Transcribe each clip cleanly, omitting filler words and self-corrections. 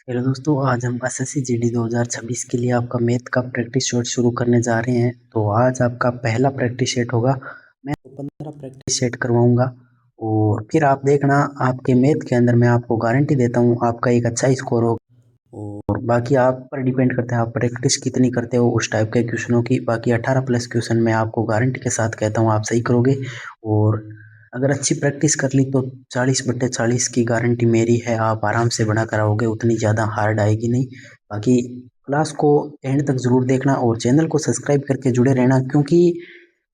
Hello दोस्तों, आज हम एसएससी जीडी 2026 के लिए आपका मैथ का प्रैक्टिस सेट शुरू करने जा रहे हैं। तो आज आपका पहला प्रैक्टिस सेट होगा। मैं आपको 15 प्रैक्टिस सेट करवाऊंगा और फिर आप देखना, आपके मैथ के अंदर मैं आपको गारंटी देता हूँ आपका एक अच्छा स्कोर होगा। और बाकी आप पर डिपेंड करता है आप प्रैक्टिस कितनी करते हो उस टाइप के क्वेश्चनों की। बाकी 18 प्लस क्वेश्चन मैं आपको गारंटी के साथ कहता हूँ आप सही करोगे। और अगर अच्छी प्रैक्टिस कर ली तो 40/40 की गारंटी मेरी है, आप आराम से बना कर आओगे, उतनी ज़्यादा हार्ड आएगी नहीं। बाकी क्लास को एंड तक ज़रूर देखना और चैनल को सब्सक्राइब करके जुड़े रहना, क्योंकि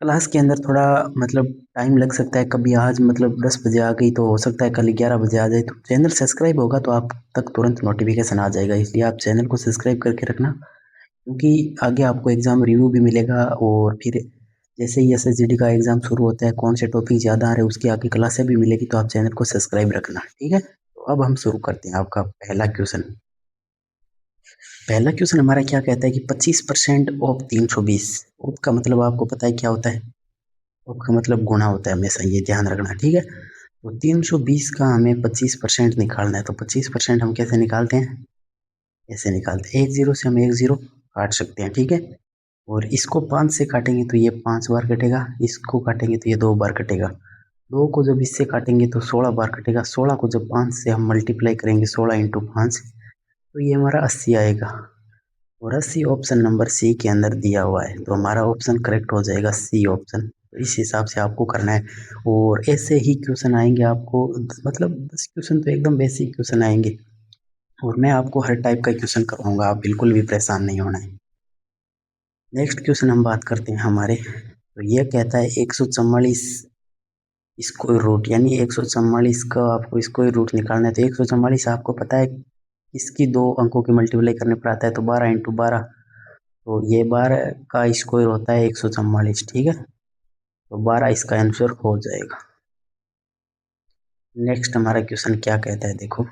क्लास के अंदर थोड़ा टाइम लग सकता है। कभी आज 10 बजे आ गई तो हो सकता है कल 11 बजे आ जाए। तो चैनल सब्सक्राइब होगा तो आप तक तुरंत नोटिफिकेशन आ जाएगा, इसलिए आप चैनल को सब्सक्राइब करके रखना, क्योंकि आगे आपको एग्ज़ाम रिव्यू भी मिलेगा। और फिर जैसे ही एसएसजीडी का एग्ज़ाम शुरू होता है, कौन से टॉपिक ज़्यादा आ रहे हैं उसकी आगे क्लासें भी मिलेगी, तो आप चैनल को सब्सक्राइब रखना, ठीक है। तो अब हम शुरू करते हैं आपका पहला क्वेश्चन। पहला क्वेश्चन हमारा क्या कहता है कि 25% ऑफ 320। ऑफ का मतलब आपको पता है क्या होता है? ऑफ का मतलब गुणा होता है, हमेशा ये ध्यान रखना, ठीक है। तो 320 का हमें 25% निकालना है। तो 25% हम कैसे निकालते हैं? ऐसे निकालते हैं, एक जीरो से हम एक जीरो काट सकते हैं, ठीक है। और इसको 5 से काटेंगे तो ये 5 बार कटेगा, इसको काटेंगे तो ये 2 बार कटेगा। 2 को जब इससे काटेंगे तो 16 बार कटेगा। 16 को जब 5 से हम मल्टीप्लाई करेंगे, 16 इंटू 5, तो ये हमारा 80 आएगा। और 80 ऑप्शन नंबर सी के अंदर दिया हुआ है, तो हमारा ऑप्शन करेक्ट हो जाएगा सी ऑप्शन। तो इस हिसाब से आपको करना है। और ऐसे ही क्वेश्चन आएंगे आपको, 10 क्वेश्चन तो एकदम बेसिक क्वेश्चन आएंगे। और मैं आपको हर टाइप का क्वेश्चन करवाऊंगा, आप बिल्कुल भी परेशान नहीं होना है। नेक्स्ट क्वेश्चन हम बात करते हैं हमारे। तो ये कहता है 144 स्क्वायर रूट, यानी 144 का आपको स्क्वायर रूट निकालना है। तो 144 आपको पता है इसकी 2 अंकों की मल्टीप्लाई करने पर आता है, तो 12 इंटू 12। तो ये 12 का स्क्वायर होता है 144, ठीक है। तो 12 इसका आंसर हो जाएगा। नेक्स्ट हमारा क्वेश्चन क्या कहता है, देखो।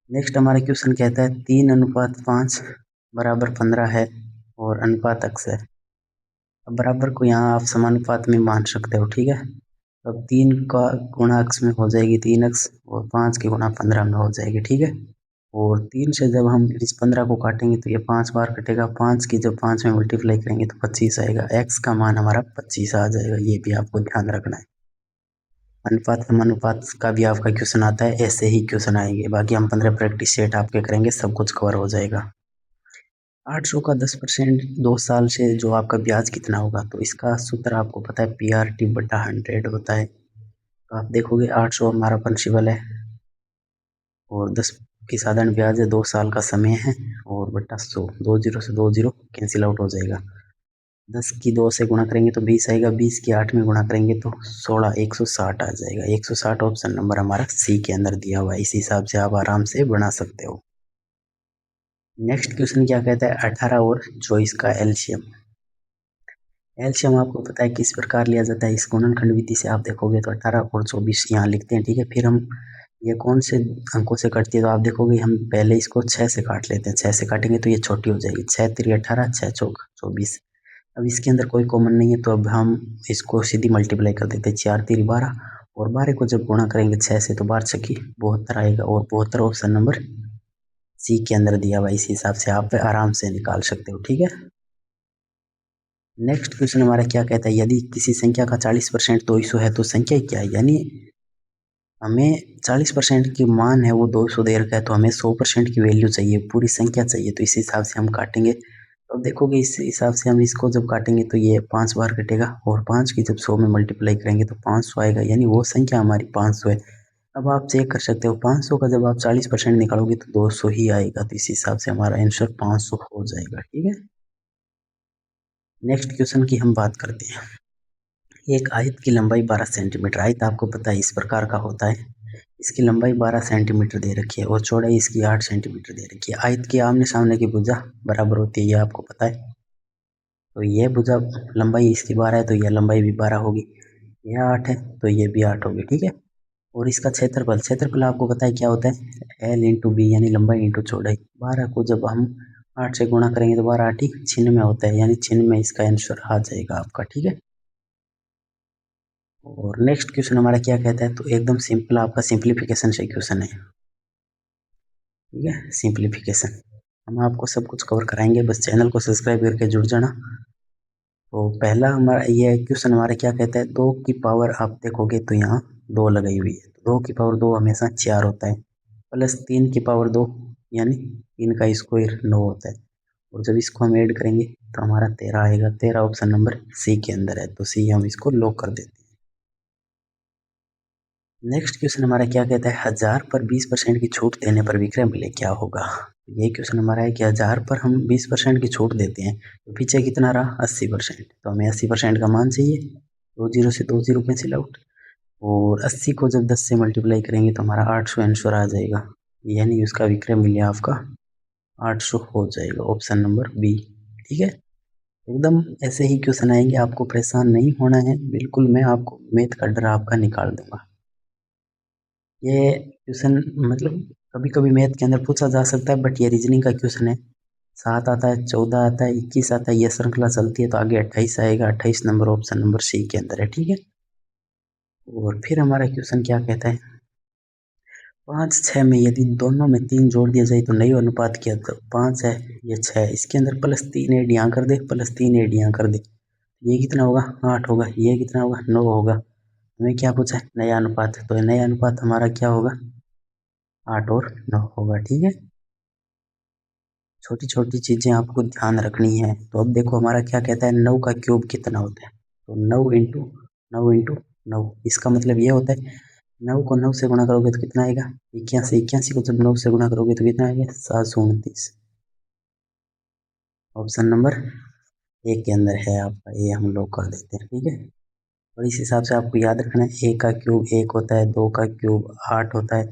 नेक्स्ट हमारा क्वेश्चन कहता है 3:5 बराबर 15 है और अनुपात अक्स है। अब बराबर को यहाँ आप समानुपात में मान सकते हो, ठीक है। अब 3 का गुणा अक्स में हो जाएगी 3x, और 5 की गुणा 15 में हो जाएगी, ठीक है। और 3 से जब हम इस 15 को काटेंगे तो ये 5 बार कटेगा। 5 की जब 5 में मल्टीप्लाई करेंगे तो 25 आएगा। x का मान हमारा 25 आ जाएगा, ये भी आपको ध्यान रखना है। अनुपात समानुपात का भी आपका क्वेश्चन आता है, ऐसे ही क्वेश्चन आएंगे। बाकी हम 15 प्रैक्टिस सेट आपके करेंगे, सब कुछ कवर हो जाएगा। 800 का 10% 2 साल से जो आपका ब्याज कितना होगा, तो इसका सूत्र आपको पता है, PRT/100 होता है। तो आप देखोगे 800 हमारा प्रिंसिपल है और 10 की साधारण ब्याज है, 2 साल का समय है, और बटा 100, 2 जीरो से 2 जीरो कैंसिल आउट हो जाएगा। 10 की 2 से गुणा करेंगे तो 20 आएगा, 20 की 8 में गुणा करेंगे तो 16, 160 आ जाएगा। 160 ऑप्शन नंबर हमारा सी के अंदर दिया हुआ है। इस हिसाब से आप आराम से बना सकते हो। नेक्स्ट क्वेश्चन क्या कहता है, 18 और 24 का एलसीएम। एलसीएम आपको पता है किस प्रकार लिया जाता है? इस गुणनखंड विधि से आप देखोगे तो 18 और 24 यहाँ लिखते हैं, ठीक है। फिर हम ये कौन से अंकों से कटती है, तो आप देखोगे हम पहले इसको 6 से काट लेते हैं। 6 से काटेंगे तो ये छोटी हो जाएगी, 6 3 18, 6 चौक 24। अब इसके अंदर कोई कॉमन नहीं है, तो अब हम इसको सीधी मल्टीप्लाई कर देते हैं, 4 3 12, और 12 को जब गुणा करेंगे 6 से तो 12 छक्की 72 आएगा। और 72 ऑप्शन नंबर सी के अंदर दिया हुआ है। इस हिसाब से आप आराम से निकाल सकते हो, ठीक है। नेक्स्ट क्वेश्चन हमारा क्या कहता है, यदि किसी संख्या का 40% 200 है तो संख्या क्या है? यानी हमें 40% की मान है वो 200 दे रखा है, तो हमें 100% की वैल्यू चाहिए, पूरी संख्या चाहिए। तो इस हिसाब से हम काटेंगे। तो अब देखोगे इस हिसाब से हम इसको जब काटेंगे तो ये 5 बार कटेगा, और 5 की जब 100 में मल्टीप्लाई करेंगे तो 500 आएगा, यानी वो संख्या हमारी 500 है। अब आप चेक कर सकते हो 500 का जब आप 40% निकालोगे तो 200 ही आएगा। तो इस हिसाब से हमारा आंसर 500 हो जाएगा, ठीक है। नेक्स्ट क्वेश्चन की हम बात करते हैं। एक आयत की लंबाई 12 सेंटीमीटर, आयत आपको पता है इस प्रकार का होता है। इसकी लंबाई 12 सेंटीमीटर दे रखी है और चौड़ाई इसकी 8 सेंटीमीटर दे रखी है। आयत की आमने सामने की भुजा बराबर होती है, ये आपको पता है। तो ये भुजा लंबाई इसकी 12 है तो यह लंबाई भी 12 होगी। यह 8 है तो ये भी 8 होगी, ठीक है। और इसका क्षेत्रफल, क्षेत्रफल आपको पता है क्या होता है, L इंटू बी, यानी लंबाई इंटू चौड़ाई। 12 को जब हम 8 से गुणा करेंगे तो 12 8 छिन्न में होता है, यानी छिन्न में इसका आंसर आ जाएगा आपका, ठीक है। और नेक्स्ट क्वेश्चन हमारा क्या कहता है, तो एकदम सिंपल आपका सिंप्लीफिकेशन से क्वेश्चन है। ठीक है, सिंप्लीफिकेशन। हम आपको सब कुछ कवर कराएंगे, बस चैनल को सब्सक्राइब करके जुड़ जाना। तो पहला हमारा ये क्वेश्चन हमारा क्या कहता है, 2 की पावर आप देखोगे तो यहाँ 2 लगाई हुई है, 2 की पावर 2 हमेशा 4 होता है, प्लस 3 की पावर 2 यानी 3 का स्क्वायर 9 होता है, और जब इसको हम ऐड करेंगे तो हमारा 13 आएगा। 13 ऑप्शन नंबर सी के अंदर है, तो सी हम इसको लॉक कर देते हैं। नेक्स्ट क्वेश्चन हमारा क्या कहता है, 1000 पर 20% की छूट देने पर विक्रय मूल्य क्या होगा। ये क्वेश्चन हमारा है कि 1000 पर हम 20% की छूट देते हैं तो पीछे कितना रहा 80%, तो हमें 80% का मान चाहिए। 2 जीरो से 2 जीरो कैंसिल आउट, और 80 को जब 10 से मल्टीप्लाई करेंगे तो हमारा 800 आंसर आ जाएगा, यानी उसका विक्रय मूल्य आपका 800 हो जाएगा, ऑप्शन नंबर बी। ठीक है, एकदम ऐसे ही क्वेश्चन आएंगे, आपको परेशान नहीं होना है बिल्कुल, मैं आपको मैथ का डर आपका निकाल दूंगा। ये क्वेश्चन मतलब कभी कभी मैथ के अंदर पूछा जा सकता है, बट ये रीजनिंग का क्वेश्चन है। 7 आता है, 14 आता है, 21 आता है, ये श्रृंखला चलती है तो आगे 28 आएगा। 28 नंबर ऑप्शन नंबर सी के अंदर है। ठीक है, और फिर हमारा क्वेश्चन क्या कहता है, 5 6 में यदि दोनों में 3 जोड़ दिया जाए तो नई अनुपात क्या, तो 5 है, ये 6 है, इसके अंदर प्लस 3 ऐड यहाँ कर दे, प्लस 3 ऐड यहाँ कर दे, ये कितना होगा 8 होगा, ये कितना होगा 9 होगा। हमें क्या पूछा है, नया अनुपात, तो नया अनुपात हमारा क्या होगा 8 और 9 होगा। ठीक है, छोटी छोटी चीजें आपको ध्यान रखनी है। तो अब देखो हमारा क्या कहता है, 9 का क्यूब कितना होता है, तो 9 इंटू 9, इसका मतलब ये होता है 9 को 9 से गुणा करोगे तो कितना आएगा 81, 81 को जब 9 से गुणा करोगे तो कितना आएगा 729, ऑप्शन नंबर एक के अंदर है आपका, ये हम लोग कर देते हैं। ठीक है, और इस हिसाब से आपको याद रखना है, 1 का क्यूब 1 होता है, 2 का क्यूब 8 होता है,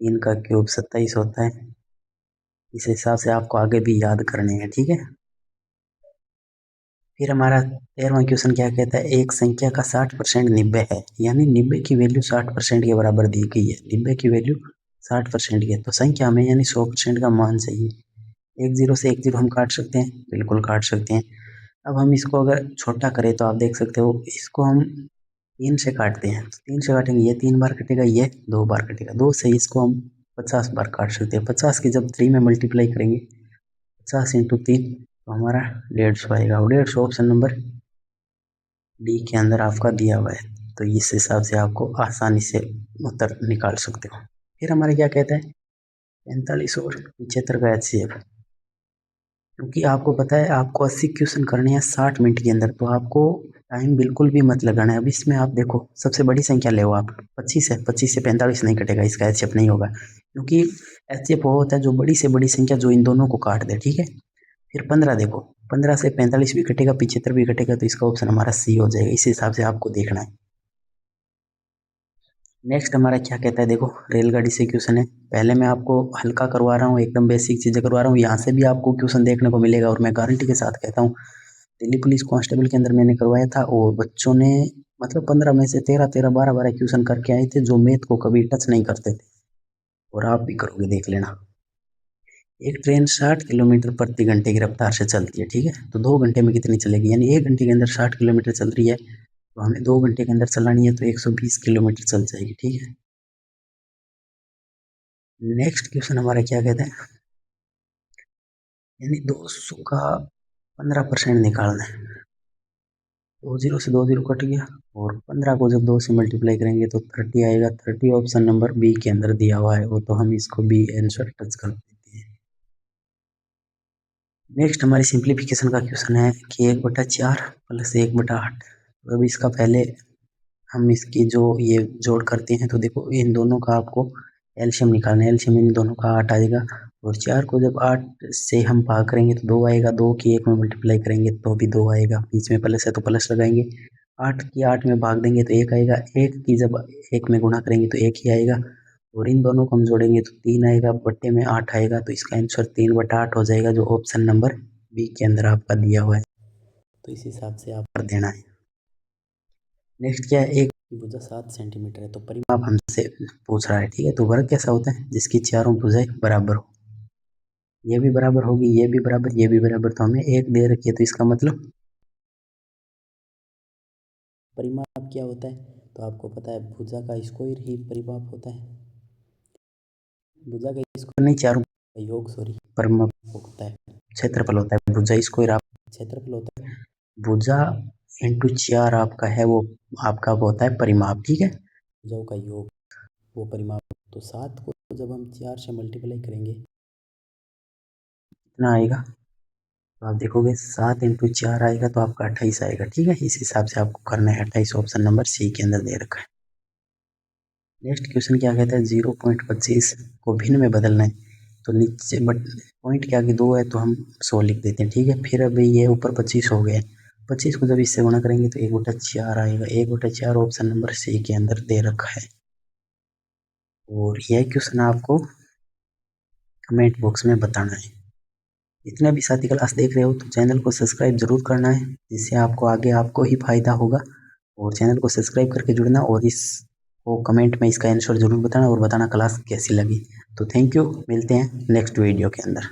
3 का क्यूब 27 होता है। इस हिसाब से आपको आगे भी याद करने हैं। ठीक है, फिर हमारा 13वां क्वेश्चन क्या कहता है, एक संख्या का 60% 90 है, यानी 90 की वैल्यू 60% के बराबर दी गई है, 90 की वैल्यू 60% की है, तो संख्या हमें यानी 100% का मान चाहिए। एक जीरो से एक जीरो हम काट सकते हैं, बिल्कुल काट सकते हैं। अब हम इसको अगर छोटा करें तो आप देख सकते हो, इसको हम 3 से काटते हैं, 3 से काटेंगे, ये 3 बार कटेगा, ये 2 बार कटेगा, 2 से इसको हम 50 बार काट सकते हैं। 50 की जब 3 में मल्टीप्लाई करेंगे, 50 × 3 तो हमारा 150 आएगा, और 150 ऑप्शन नंबर डी के अंदर आपका दिया हुआ है, तो इस हिसाब से आपको आसानी से उत्तर निकाल सकते हो। फिर हमारा क्या कहता है, 45 और 75 का HCF, क्योंकि आपको पता है आपको 80 क्वेश्चन करने हैं 60 मिनट के अंदर, तो आपको टाइम बिल्कुल भी मत लगाना है। अब इसमें आप देखो, सबसे बड़ी संख्या ले आप 25 है, 25 से 45 नहीं कटेगा, इसका HCF नहीं होगा, क्योंकि HCF वो होता है जो बड़ी से बड़ी संख्या जो इन दोनों को काट दे। ठीक है, फिर 15 देखो, 15 से 45 भी कटेगा, 75 भी कटेगा, तो इसका ऑप्शन हमारा सी हो जाएगा। इस हिसाब से आपको देखना है। नेक्स्ट हमारा क्या कहता है, देखो रेलगाड़ी से क्वेश्चन है, पहले मैं आपको हल्का करवा रहा हूँ, एकदम बेसिक चीज़ें करवा रहा हूँ, यहाँ से भी आपको क्वेश्चन देखने को मिलेगा, और मैं गारंटी के साथ कहता हूँ, दिल्ली पुलिस कांस्टेबल के अंदर मैंने करवाया था, और बच्चों ने मतलब 15 में से 13 13 12 12 क्वेश्चन करके आए थे, जो मैथ को कभी टच नहीं करते थे, और आप भी करोगे देख लेना। एक ट्रेन 60 किलोमीटर प्रति घंटे की रफ्तार से चलती है, ठीक है, तो 2 घंटे में कितनी चलेगी, यानी 1 घंटे के अंदर 60 किलोमीटर चल रही है, तो हमें 2 घंटे के अंदर चलानी है, तो 120 किलोमीटर चल जाएगी। ठीक है, नेक्स्ट क्वेश्चन हमारा क्या कहता है, यानी 200 का 15% निकालना है, 2 जीरो से 2 जीरो कट गया, और 15 को जब 2 से मल्टीप्लाई करेंगे तो 30 आएगा। 30 ऑप्शन नंबर बी के अंदर दिया हुआ है, वो तो हम इसको बी आंसर टच कर देते हैं। नेक्स्ट हमारी सिंप्लीफिकेशन का क्वेश्चन है कि 1/4 प्लस 1/8, तो अब इसका पहले हम इसकी जो ये जोड़ करते हैं, तो देखो इन दोनों का आपको एलसीएम निकालना है, एलसीएम इन दोनों का 8 आएगा, और 4 को जब 8 से हम भाग करेंगे तो 2 आएगा, 2 की 1 में मल्टीप्लाई करेंगे तो भी 2 आएगा, बीच में प्लस है तो प्लस लगाएंगे, 8 की 8 में भाग देंगे तो 1 आएगा, 1 की जब 1 में गुणा करेंगे तो 1 ही आएगा, और इन दोनों को हम जोड़ेंगे तो 3 आएगा, बट्टे में 8 आएगा, तो इसका आंसर 3/8 हो जाएगा, जो ऑप्शन नंबर बी के अंदर आपका दिया हुआ है, तो इस हिसाब से आप कर देना है। नेक्स्ट क्या है, एक की भुजा 7 सेंटीमीटर है, तो परिमाप हमसे पूछ रहा है। ठीक है, तो वर्ग कैसा होता है, जिसकी चारों भुजाएं बराबर हो, ये भी बराबर होगी, ये भी बराबर, ये भी बराबर, तो हमें एक दे रखी है, तो इसका मतलब परिमाप क्या होता है, तो आपको पता है भुजा का स्क्वायर ही परिमाप होता है, भुजा का स्क्वायर नहीं, चारों योग परिमाप होता है, क्षेत्रफल होता है भुजा, इसको क्षेत्रफल होता है भुजा इंटू 4 आपका है वो आपका होता है परिमाप। ठीक है, भुजाओं का योग वो परिमाप। तो 7 को जब हम 4 से मल्टीप्लाई करेंगे कितना आएगा, तो आप देखोगे 7 इंटू 4 आएगा तो आपका 28 आएगा। ठीक है, इस हिसाब से आपको करना है। 28 ऑप्शन नंबर सी के अंदर दे रखा है। नेक्स्ट क्वेश्चन क्या कहता है, 0.25 को भिन्न में बदलना है। तो नीचे बट पॉइंट के आगे 2 है तो हम 100 लिख देते हैं। ठीक है, फिर अभी ये ऊपर 25 हो गए, 25 को जब इससे गुणा करेंगे तो 1/4 आएगा। 1/4 ऑप्शन नंबर सी के अंदर दे रखा है। और यह क्वेश्चन आपको कमेंट बॉक्स में बताना है। जितने भी साथी क्लास देख रहे हो तो चैनल को सब्सक्राइब जरूर करना है, जिससे आपको आगे आपको ही फायदा होगा। और चैनल को सब्सक्राइब करके जुड़ना और इस को कमेंट में इसका आंसर जरूर बताना और बताना क्लास कैसी लगी। तो थैंक यू, मिलते हैं नेक्स्ट वीडियो के अंदर।